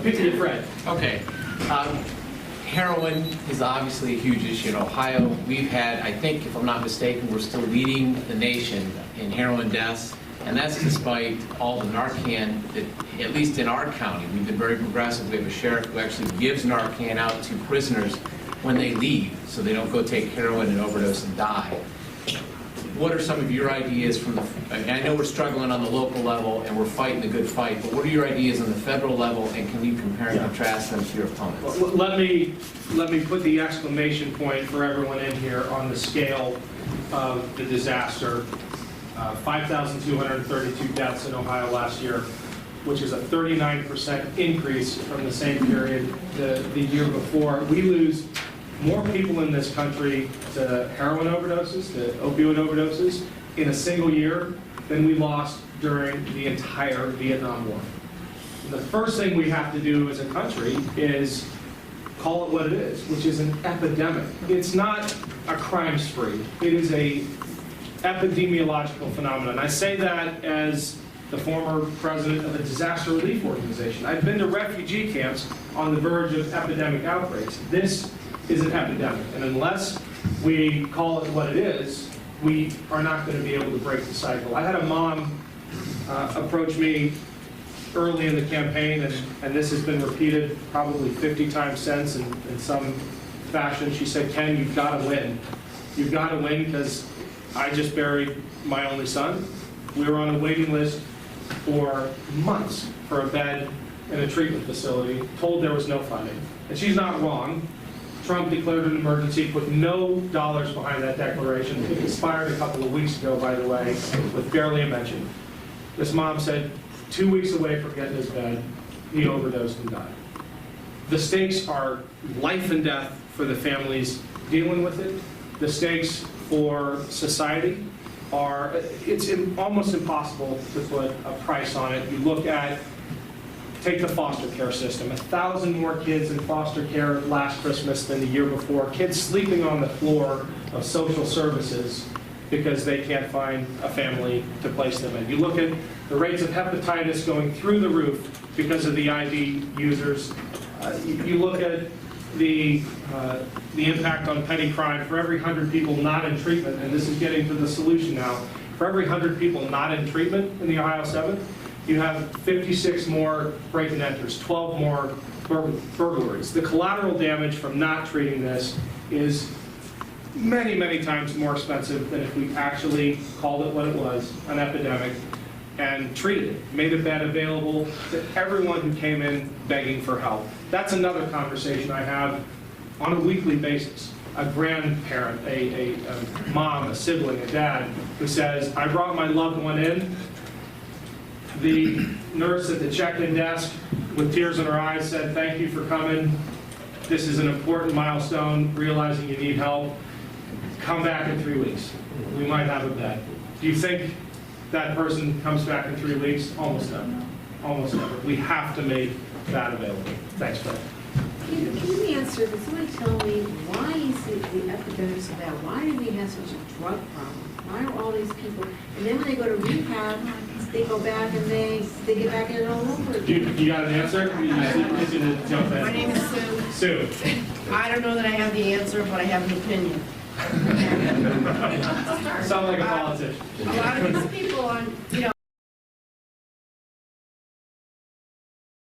pick your Fred. Okay. Heroin is obviously a huge issue in Ohio. We've had, I think, if I'm not mistaken, we're still leading the nation in heroin deaths, and that's despite all the Narcan that, at least in our county, we've been very progressive. We have a sheriff who actually gives Narcan out to prisoners when they leave, so they don't go take heroin and overdose and die. What are some of your ideas from the, I know we're struggling on the local level and we're fighting the good fight, but what are your ideas on the federal level, and can you compare and contrast them to your opponents? Well, let me put the exclamation point for everyone in here on the scale of the disaster. 5,232 deaths in Ohio last year, which is a 39% increase from the same period the year before. We lose more people in this country to heroin overdoses, to opioid overdoses, in a single year than we lost during the entire Vietnam War. And the first thing we have to do as a country is call it what it is, which is an epidemic. It's not a crime spree. It is a epidemiological phenomenon. I say that as the former president of a disaster relief organization. I've been to refugee camps on the verge of epidemic outbreaks. This is an epidemic, and unless we call it what it is, we are not going to be able to break the cycle. I had a mom approach me early in the campaign, and this has been repeated probably 50 times since in some fashion. She said, "Ken, you've got to win. You've got to win because I just buried my only son. We were on a waiting list for months for a bed in a treatment facility, told there was no funding." And she's not wrong. Trump declared an emergency, put no dollars behind that declaration. It expired a couple of weeks ago, by the way, with barely a mention. This mom said, 2 weeks away from getting his bed, he overdosed and died. The stakes are life and death for the families dealing with it. The stakes for society are, it's almost impossible to put a price on it. You look at, take the foster care system, 1,000 more kids in foster care last Christmas than the year before, kids sleeping on the floor of social services because they can't find a family to place them in. You look at the rates of hepatitis going through the roof because of the IV users. You look at the impact on petty crime. For every 100 people not in treatment, and this is getting to the solution now, for every 100 people not in treatment in the Ohio 7th, you have 56 more break and enters, 12 more burglaries. The collateral damage from not treating this is many, many times more expensive than if we actually called it what it was, an epidemic, and treated it, made a bed available to everyone who came in begging for help. That's another conversation I have on a weekly basis. A grandparent, a mom, a sibling, a dad, who says, "I brought my loved one in. The nurse at the check-in desk, with tears in her eyes, said, 'Thank you for coming. This is an important milestone, realizing you need help. Come back in 3 weeks. We might have a bed.'" Do you think that person comes back in 3 weeks? Almost never. Almost never. We have to make that available. Thanks, Fred. Can you answer, can somebody tell me why is the epidemic so bad? Why do we have such a drug problem? Why are all these people, and then when they go to rehab, they go back and they get back in it all over again? You got an answer? Jump in. My name is Sue. Sue. I don't know that I have the answer, but I have an opinion. Sound like a politician. A lot of these people